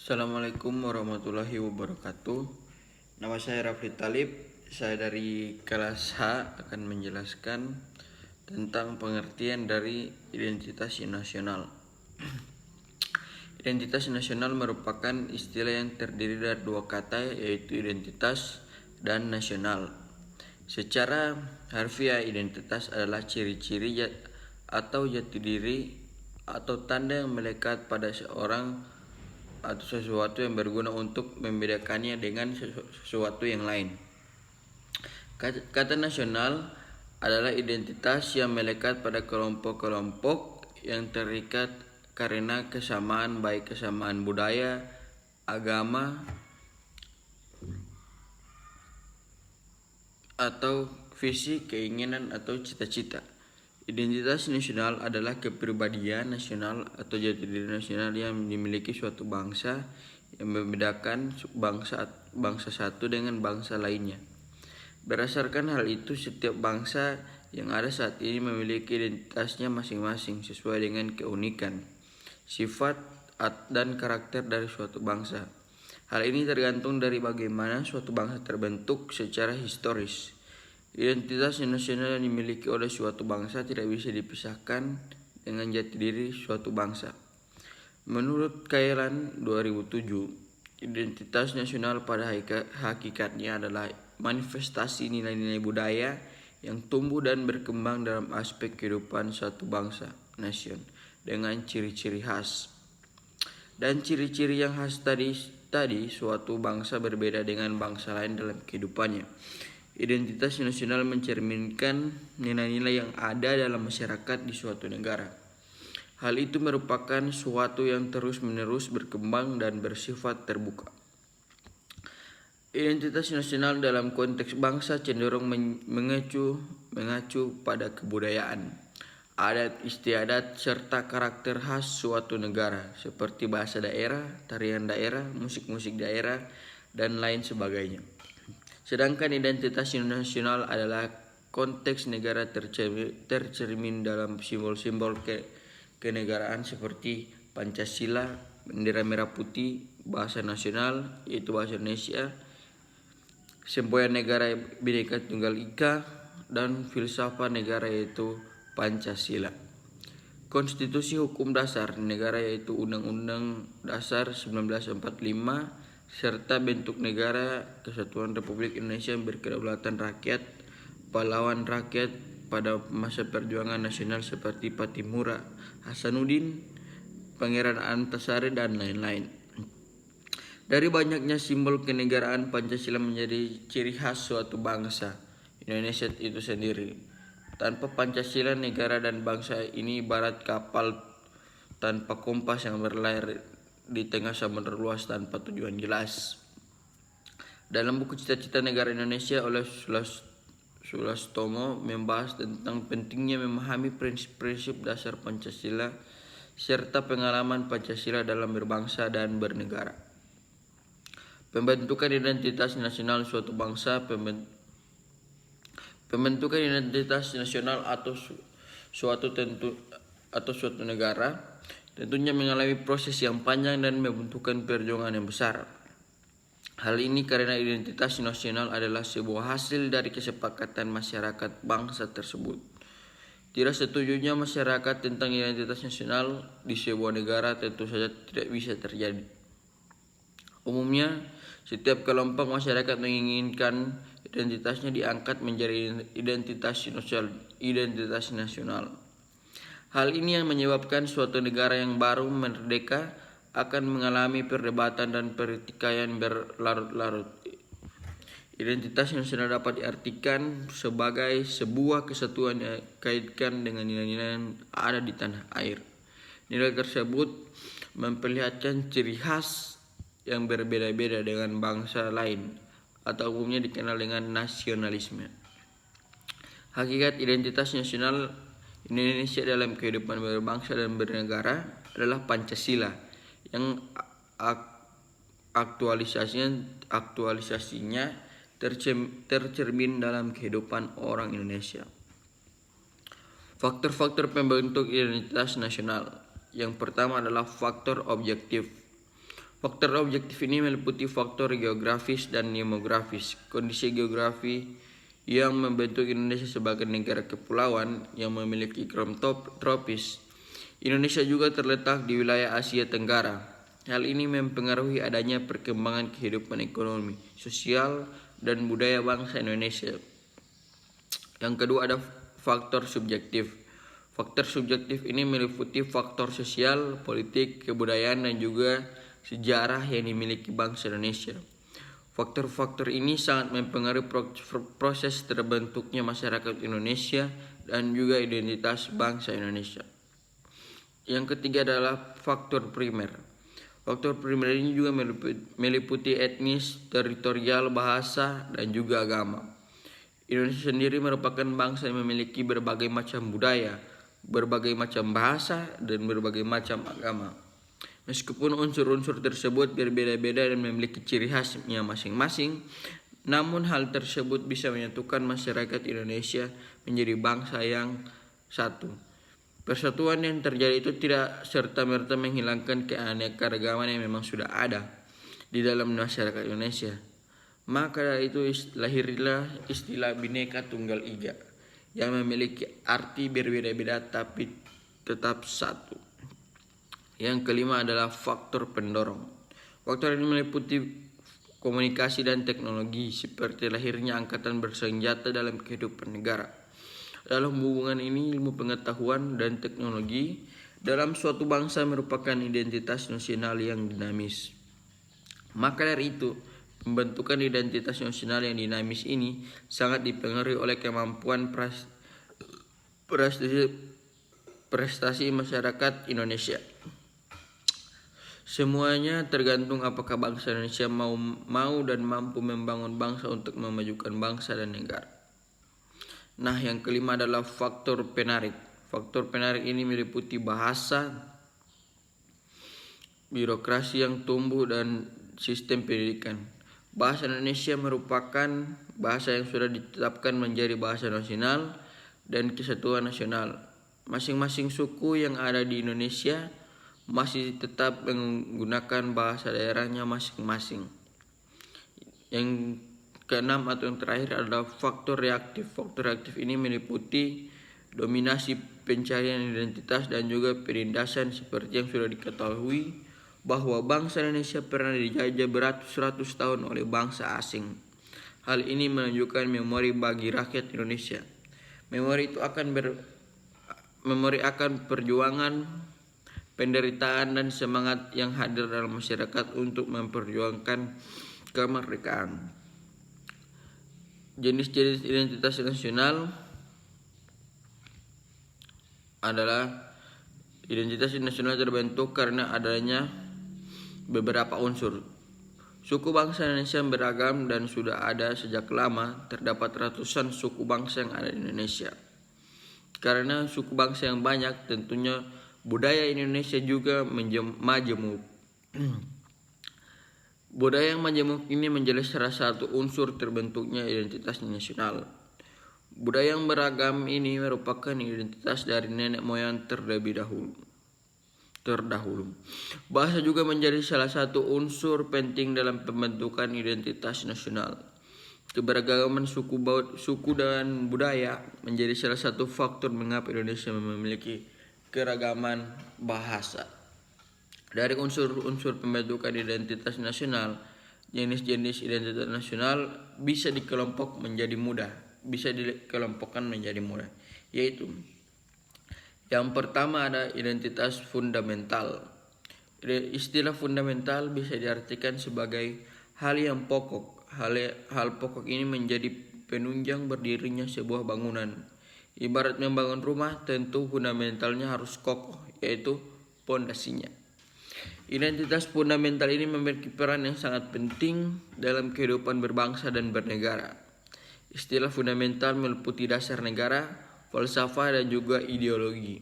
Assalamualaikum warahmatullahi wabarakatuh. Nama saya Rafli Talib. Saya dari kelas H akan menjelaskan tentang pengertian dari identitas nasional. Identitas nasional merupakan istilah yang terdiri dari dua kata, yaitu identitas dan nasional. Secara harfiah, identitas adalah ciri-ciri atau jati diri atau tanda yang melekat pada seorang atau sesuatu yang berguna untuk membedakannya dengan sesuatu yang lain. Kata nasional adalah identitas yang melekat pada kelompok-kelompok yang terikat karena kesamaan, baik kesamaan budaya, agama, atau visi, keinginan, atau cita-cita. Identitas nasional adalah kepribadian nasional atau jati diri nasional yang dimiliki suatu bangsa yang membedakan bangsa satu dengan bangsa lainnya. Berdasarkan hal itu, setiap bangsa yang ada saat ini memiliki identitasnya masing-masing sesuai dengan keunikan, sifat, dan karakter dari suatu bangsa. Hal ini tergantung dari bagaimana suatu bangsa terbentuk secara historis. Identitas nasional yang dimiliki oleh suatu bangsa tidak bisa dipisahkan dengan jati diri suatu bangsa. Menurut Kailan 2007, identitas nasional pada hakikatnya adalah manifestasi nilai-nilai budaya yang tumbuh dan berkembang dalam aspek kehidupan satu bangsa, nation, dengan ciri-ciri khas. Dan ciri-ciri yang khas tadi suatu bangsa berbeda dengan bangsa lain dalam kehidupannya. Identitas nasional mencerminkan nilai-nilai yang ada dalam masyarakat di suatu negara. Hal itu merupakan suatu yang terus-menerus berkembang dan bersifat terbuka. Identitas nasional dalam konteks bangsa cenderung mengacu pada kebudayaan, adat istiadat, serta karakter khas suatu negara, seperti bahasa daerah, tarian daerah, musik-musik daerah, dan lain sebagainya. Sedangkan identitas nasional adalah konteks negara tercermin dalam simbol-simbol kenegaraan seperti Pancasila, bendera merah putih, bahasa nasional yaitu bahasa Indonesia, semboyan negara Bhinneka Tunggal Ika, dan filsafat negara yaitu Pancasila. Konstitusi hukum dasar negara yaitu Undang-Undang Dasar 1945 serta bentuk negara Kesatuan Republik Indonesia yang berkedaulatan rakyat, pahlawan rakyat pada masa perjuangan nasional seperti Pattimura, Hasanuddin, Pangeran Antasari, dan lain-lain. Dari banyaknya simbol kenegaraan, Pancasila menjadi ciri khas suatu bangsa, Indonesia itu sendiri. Tanpa Pancasila, negara dan bangsa ini ibarat kapal tanpa kompas yang berlayar di tengah samudera luas tanpa tujuan jelas. Dalam buku Cita-Cita Negara Indonesia oleh Sulastomo membahas tentang pentingnya memahami prinsip-prinsip dasar Pancasila serta pengalaman Pancasila dalam berbangsa dan bernegara. Pembentukan identitas nasional suatu bangsa, pembentukan identitas nasional atau suatu negara tentunya mengalami proses yang panjang dan membutuhkan perjuangan yang besar. Hal ini karena identitas nasional adalah sebuah hasil dari kesepakatan masyarakat bangsa tersebut. Tidak setujunya masyarakat tentang identitas nasional di sebuah negara tentu saja tidak bisa terjadi. Umumnya, setiap kelompok masyarakat menginginkan identitasnya diangkat menjadi identitas nasional. Hal ini yang menyebabkan suatu negara yang baru merdeka akan mengalami perdebatan dan pertikaian berlarut-larut. Identitas nasional dapat diartikan sebagai sebuah kesatuan yang dikaitkan dengan nilai-nilai yang ada di tanah air. Nilai tersebut memperlihatkan ciri khas yang berbeda-beda dengan bangsa lain atau umumnya dikenal dengan nasionalisme. Hakikat identitas nasional Indonesia dalam kehidupan berbangsa dan bernegara adalah Pancasila yang aktualisasinya tercermin dalam kehidupan orang Indonesia. Faktor-faktor pembentuk identitas nasional. Yang pertama adalah faktor objektif. Faktor objektif ini meliputi faktor geografis dan demografis. Kondisi geografi yang membentuk Indonesia sebagai negara kepulauan yang memiliki iklim tropis. Indonesia juga terletak di wilayah Asia Tenggara. Hal ini mempengaruhi adanya perkembangan kehidupan ekonomi, sosial, dan budaya bangsa Indonesia. Yang kedua ada faktor subjektif. Faktor subjektif ini meliputi faktor sosial, politik, kebudayaan, dan juga sejarah yang dimiliki bangsa Indonesia. Faktor-faktor ini sangat mempengaruhi proses terbentuknya masyarakat Indonesia dan juga identitas bangsa Indonesia. Yang ketiga adalah faktor primer. Faktor primer ini juga meliputi etnis, teritorial, bahasa, dan juga agama. Indonesia sendiri merupakan bangsa yang memiliki berbagai macam budaya, berbagai macam bahasa, dan berbagai macam agama. Meskipun unsur-unsur tersebut berbeda-beda dan memiliki ciri khasnya masing-masing, namun hal tersebut bisa menyatukan masyarakat Indonesia menjadi bangsa yang satu. Persatuan yang terjadi itu tidak serta-merta menghilangkan keanekaragaman yang memang sudah ada di dalam masyarakat Indonesia. Maka dari itu lahirlah istilah Bhinneka Tunggal Ika yang memiliki arti berbeda-beda tapi tetap satu. Yang kelima adalah faktor pendorong. Faktor ini meliputi komunikasi dan teknologi seperti lahirnya angkatan bersenjata dalam kehidupan negara. Dalam hubungan ini, ilmu pengetahuan dan teknologi dalam suatu bangsa merupakan identitas nasional yang dinamis. Maka dari itu, pembentukan identitas nasional yang dinamis ini sangat dipengaruhi oleh kemampuan prestasi masyarakat Indonesia. Semuanya tergantung apakah bangsa Indonesia mau dan mampu membangun bangsa untuk memajukan bangsa dan negara. Nah, yang kelima adalah faktor penarik. Faktor penarik ini meliputi bahasa, birokrasi yang tumbuh, dan sistem pendidikan. Bahasa Indonesia merupakan bahasa yang sudah ditetapkan menjadi bahasa nasional dan kesatuan nasional. Masing-masing suku yang ada di Indonesia masih tetap menggunakan bahasa daerahnya masing-masing. Yang keenam atau yang terakhir adalah faktor reaktif. Faktor reaktif ini meliputi dominasi pencarian identitas dan juga penindasan seperti yang sudah diketahui bahwa bangsa Indonesia pernah dijajah beratus-ratus tahun oleh bangsa asing. Hal ini menunjukkan memori bagi rakyat Indonesia. Memori akan perjuangan, penderitaan, dan semangat yang hadir dalam masyarakat untuk memperjuangkan kemerdekaan. Jenis-jenis identitas nasional adalah identitas nasional terbentuk karena adanya beberapa unsur. Suku bangsa Indonesia beragam dan sudah ada sejak lama. Terdapat ratusan suku bangsa yang ada di Indonesia. Karena suku bangsa yang banyak, tentunya budaya Indonesia juga majemuk. Budaya yang majemuk ini menjadi salah satu unsur terbentuknya identitas nasional. Budaya yang beragam ini merupakan identitas dari nenek moyang terdahulu. Bahasa juga menjadi salah satu unsur penting dalam pembentukan identitas nasional. Keberagaman suku dan budaya menjadi salah satu faktor mengapa Indonesia memiliki keragaman bahasa. Dari unsur-unsur pembentukan identitas nasional, jenis-jenis identitas nasional bisa dikelompokkan menjadi mudah, yaitu yang pertama ada identitas fundamental. Istilah fundamental bisa diartikan sebagai hal yang pokok. Hal pokok ini menjadi penunjang berdirinya sebuah bangunan. Ibarat membangun rumah, tentu fundamentalnya harus kokoh, yaitu pondasinya. Identitas fundamental ini memiliki peran yang sangat penting dalam kehidupan berbangsa dan bernegara. Istilah fundamental meliputi dasar negara, falsafah, dan juga ideologi.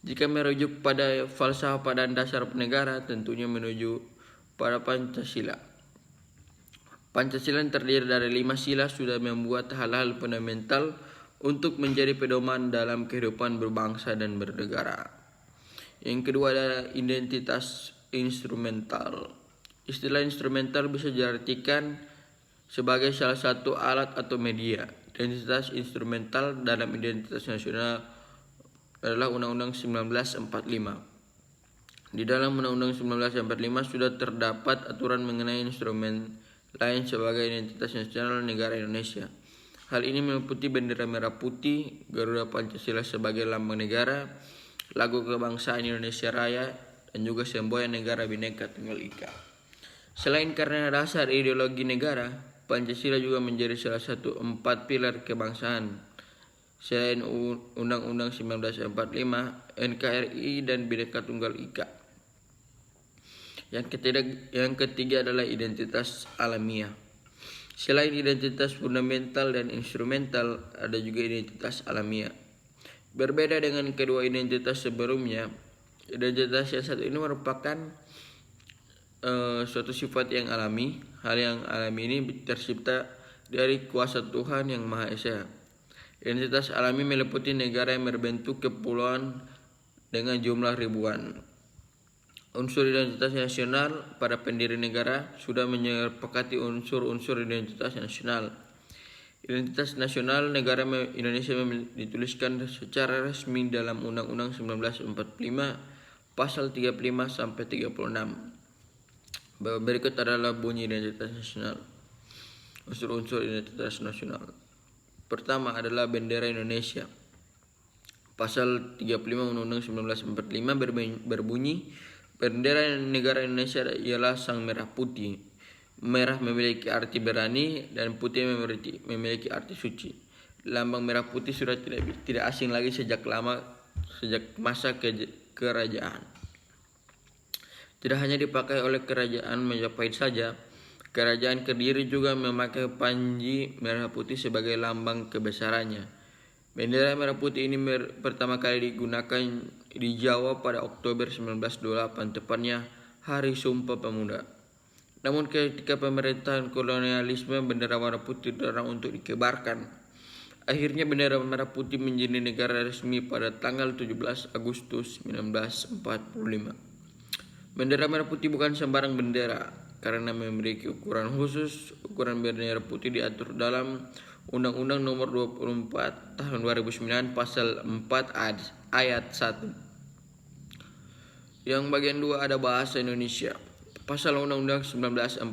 Jika merujuk pada falsafah dan dasar negara, tentunya menuju pada Pancasila. Pancasila yang terdiri dari 5 sila sudah membuat hal-hal fundamental untuk menjadi pedoman dalam kehidupan berbangsa dan bernegara. Yang kedua adalah identitas instrumental. Istilah instrumental bisa diartikan sebagai salah satu alat atau media. Identitas instrumental dalam identitas nasional adalah Undang-Undang 1945. Di dalam Undang-Undang 1945 sudah terdapat aturan mengenai instrumen lain sebagai identitas nasional negara Indonesia. Hal ini meliputi bendera merah putih, Garuda Pancasila sebagai lambang negara, lagu kebangsaan Indonesia Raya, dan juga semboyan negara Bhinneka Tunggal Ika. Selain karena dasar ideologi negara, Pancasila juga menjadi salah satu 4 pilar kebangsaan. Selain Undang-Undang 1945, NKRI, dan Bhinneka Tunggal Ika. Yang ketiga adalah identitas alamiah. Selain identitas fundamental dan instrumental, ada juga identitas alamiah. Berbeda dengan kedua identitas sebelumnya, identitas yang satu ini merupakan suatu sifat yang alami. Hal yang alami ini tercipta dari kuasa Tuhan yang Maha Esa. Identitas alami meliputi negara yang berbentuk kepulauan dengan jumlah ribuan. Unsur identitas nasional pada pendiri negara sudah menyepakati unsur-unsur identitas nasional. Identitas nasional negara Indonesia dituliskan secara resmi dalam Undang-Undang 1945 pasal 35 sampai 36. Berikut adalah bunyi identitas nasional. Unsur-unsur identitas nasional. Pertama adalah bendera Indonesia. Pasal 35 Undang-Undang 1945 berbunyi, bendera negara Indonesia ialah sang merah putih. Merah memiliki arti berani dan putih memiliki arti suci. Lambang merah putih sudah tidak asing lagi sejak masa kerajaan. Tidak hanya dipakai oleh kerajaan Majapahit saja, kerajaan Kediri juga memakai panji merah putih sebagai lambang kebesarannya. Bendera merah putih ini pertama kali digunakan di Jawa pada Oktober 1928, tepatnya Hari Sumpah Pemuda. Namun ketika pemerintahan kolonialisme, bendera merah putih dilarang untuk dikebarkan. Akhirnya bendera merah putih menjadi negara resmi pada tanggal 17 Agustus 1945. Bendera merah putih bukan sembarang bendera karena memiliki ukuran khusus. Ukuran bendera putih diatur dalam Undang-Undang Nomor 24 Tahun 2009 Pasal 4 Ayat 1. Yang bagian 2 ada bahasa Indonesia. Pasal Undang-Undang 1945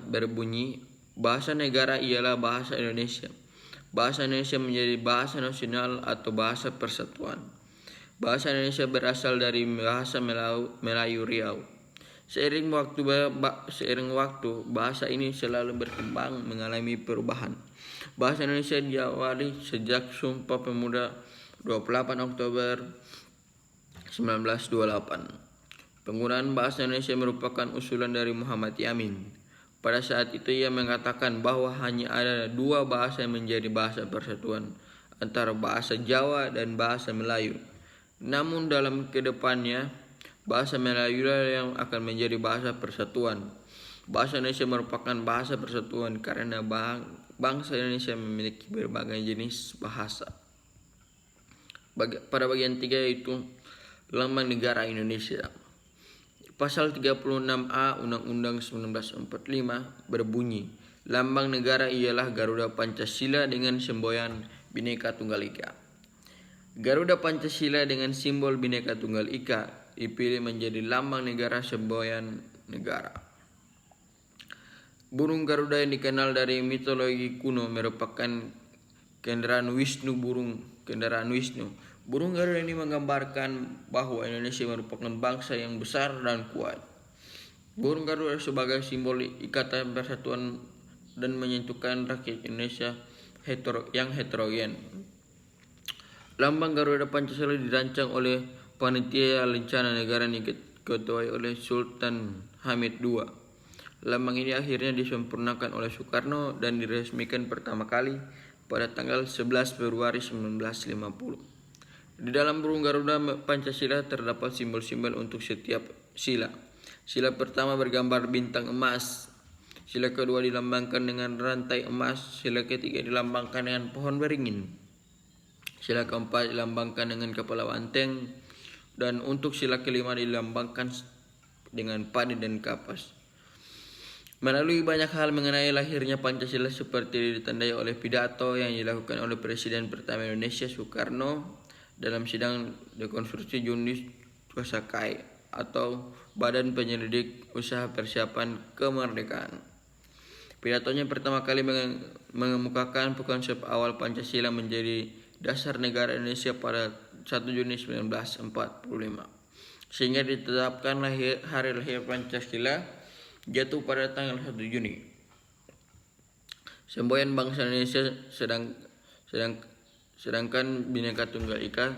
berbunyi, bahasa negara ialah bahasa Indonesia. Bahasa Indonesia menjadi bahasa nasional atau bahasa persatuan. Bahasa Indonesia berasal dari bahasa Melayu Riau. Seiring waktu, bahasa ini selalu berkembang, mengalami perubahan. Bahasa Indonesia diawali sejak Sumpah Pemuda 28 Oktober 1928. Penggunaan bahasa Indonesia merupakan usulan dari Muhammad Yamin. Pada saat itu ia mengatakan bahwa hanya ada 2 bahasa yang menjadi bahasa persatuan, antara bahasa Jawa dan bahasa Melayu. Namun dalam kedepannya, bahasa Melayu yang akan menjadi bahasa persatuan. Bahasa Indonesia merupakan bahasa persatuan karena bangsa Indonesia memiliki berbagai jenis bahasa. Pada bagian 3 yaitu Lambang Negara Indonesia. Pasal 36A Undang-Undang 1945 berbunyi, lambang negara ialah Garuda Pancasila dengan semboyan Bhinneka Tunggal Ika. Garuda Pancasila dengan simbol Bhinneka Tunggal Ika dipilih menjadi lambang negara semboyan negara. Burung Garuda yang dikenal dari mitologi kuno merupakan kendaraan Wisnu. Burung Garuda ini menggambarkan bahwa Indonesia merupakan bangsa yang besar dan kuat. Burung Garuda sebagai simbol ikatan persatuan dan menyentuhkan rakyat Indonesia yang heterogen. Lambang Garuda Pancasila dirancang oleh Panitia Rencana Negara yang diketuai oleh Sultan Hamid II. Lambang ini akhirnya disempurnakan oleh Soekarno dan diresmikan pertama kali pada tanggal 11 Februari 1950. Di dalam burung Garuda Pancasila terdapat simbol-simbol untuk setiap sila. Sila pertama bergambar bintang emas. Sila kedua dilambangkan dengan rantai emas. Sila ketiga dilambangkan dengan pohon beringin. Sila keempat dilambangkan dengan kepala banteng. Dan untuk sila kelima dilambangkan dengan padi dan kapas. Melalui banyak hal mengenai lahirnya Pancasila seperti ditandai oleh pidato yang dilakukan oleh Presiden pertama Indonesia Soekarno dalam sidang dekonstruksi Juni Sakai atau Badan Penyelidik Usaha Persiapan Kemerdekaan. Pidatonya pertama kali mengemukakan konsep awal Pancasila menjadi dasar negara Indonesia pada 1 Juni 1945. Sehingga ditetapkan hari lahir Pancasila jatuh pada tanggal 1 Juni. Semboyan bangsa Indonesia sedangkan Bhinneka Tunggal Ika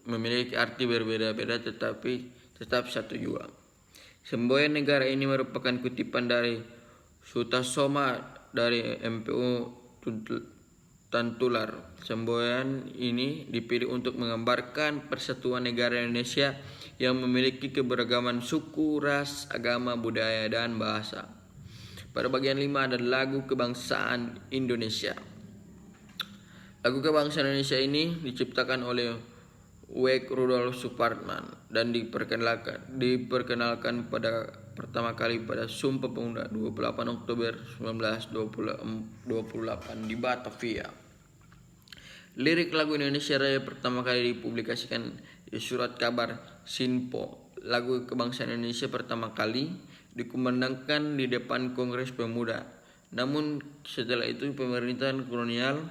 memiliki arti berbeda-beda tetapi tetap satu jua. Semboyan negara ini merupakan kutipan dari Sutasoma dari MPU Tantular. Semboyan ini dipilih untuk menggambarkan persatuan negara Indonesia yang memiliki keberagaman suku, ras, agama, budaya, dan bahasa. Pada bagian 5 ada lagu kebangsaan Indonesia. Lagu kebangsaan Indonesia ini diciptakan oleh Wek Rudolf Supratman dan diperkenalkan pada pertama kali pada Sumpah Pemuda 28 Oktober 1928 di Batavia. Lirik lagu Indonesia Raya pertama kali dipublikasikan di surat kabar Sinpo. Lagu kebangsaan Indonesia pertama kali dikumandangkan di depan Kongres Pemuda. Namun setelah itu pemerintahan kolonial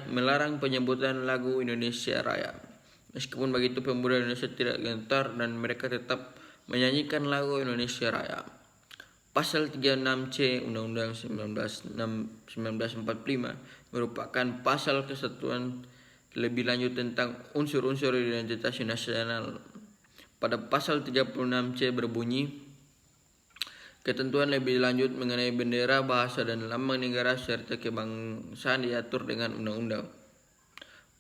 melarang penyebutan lagu Indonesia Raya. Meskipun begitu, pemuda Indonesia tidak gentar dan mereka tetap menyanyikan lagu Indonesia Raya. Pasal 36C Undang-Undang 1945 merupakan pasal kesatuan lebih lanjut tentang unsur-unsur identitas nasional. Pada pasal 36C berbunyi, ketentuan lebih lanjut mengenai bendera, bahasa, dan lambang negara serta kebangsaan diatur dengan undang-undang.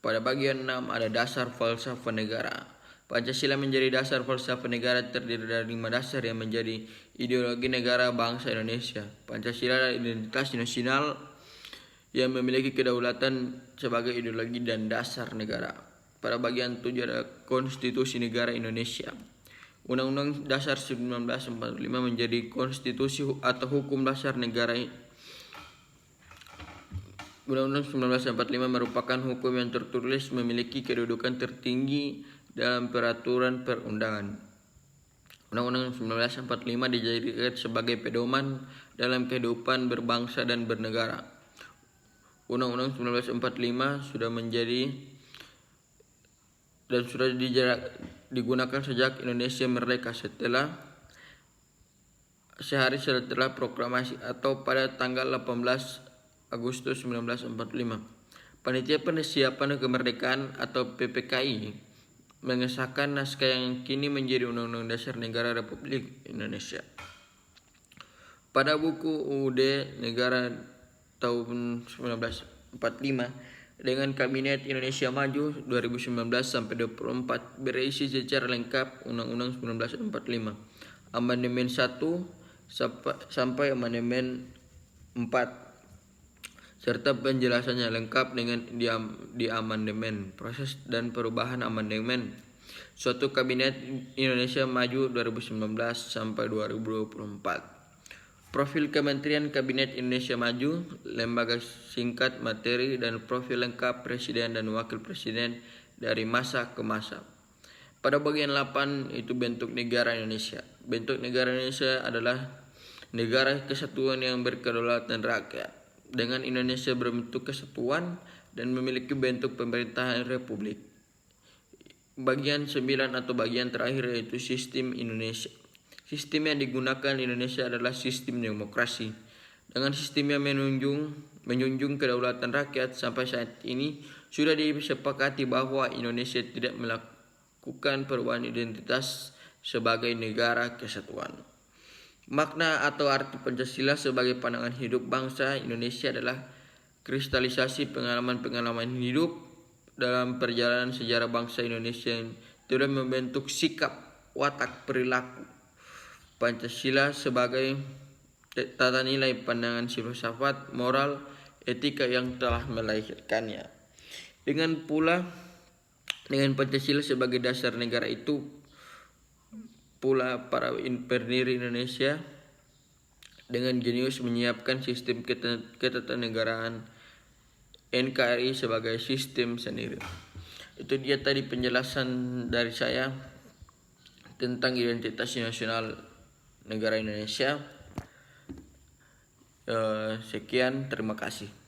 Pada bagian 6 ada dasar falsafah negara. Pancasila menjadi dasar falsafah negara terdiri dari 5 dasar yang menjadi ideologi negara bangsa Indonesia. Pancasila adalah identitas nasional yang memiliki kedaulatan sebagai ideologi dan dasar negara. Pada bagian 7 ada konstitusi negara Indonesia. Undang-Undang Dasar 1945 menjadi konstitusi atau hukum dasar negara. Undang-Undang 1945 merupakan hukum yang tertulis memiliki kedudukan tertinggi dalam peraturan perundangan. Undang-Undang 1945 dijadikan sebagai pedoman dalam kehidupan berbangsa dan bernegara. Undang-Undang 1945 sudah digunakan sejak Indonesia merdeka sehari setelah proklamasi atau pada tanggal 18 Agustus 1945. Panitia Persiapan Kemerdekaan atau PPKI mengesahkan naskah yang kini menjadi Undang-Undang Dasar Negara Republik Indonesia. Pada buku UUD Negara tahun 1945 dengan Kabinet Indonesia Maju 2019 sampai 24 berisi secara lengkap Undang-Undang 1945, Amandemen 1 sampai Amandemen 4 serta penjelasannya lengkap dengan di amandemen, proses dan perubahan amandemen. Suatu Kabinet Indonesia Maju 2019 sampai 2024. Profil Kementerian Kabinet Indonesia Maju, lembaga singkat materi dan profil lengkap Presiden dan Wakil Presiden dari masa ke masa. Pada bagian 8 itu bentuk negara Indonesia. Bentuk negara Indonesia adalah negara kesatuan yang berkedaulatan rakyat. Dengan Indonesia berbentuk kesatuan dan memiliki bentuk pemerintahan republik. Bagian 9 atau bagian terakhir yaitu sistem Indonesia. Sistem yang digunakan di Indonesia adalah sistem demokrasi. Dengan sistem yang menjunjung kedaulatan rakyat, sampai saat ini sudah disepakati bahwa Indonesia tidak melakukan perubahan identitas sebagai negara kesatuan. Makna atau arti Pancasila sebagai pandangan hidup bangsa Indonesia adalah kristalisasi pengalaman-pengalaman hidup dalam perjalanan sejarah bangsa Indonesia yang telah membentuk sikap, watak, perilaku. Pancasila sebagai tata nilai pandangan filsafat, moral, etika yang telah melahirkannya. Dengan Pancasila sebagai dasar negara itu pula para pendiri Indonesia dengan jenius menyiapkan sistem ketatanegaraan NKRI sebagai sistem sendiri. Itu dia tadi penjelasan dari saya tentang identitas nasional negara Indonesia. Sekian, terima kasih.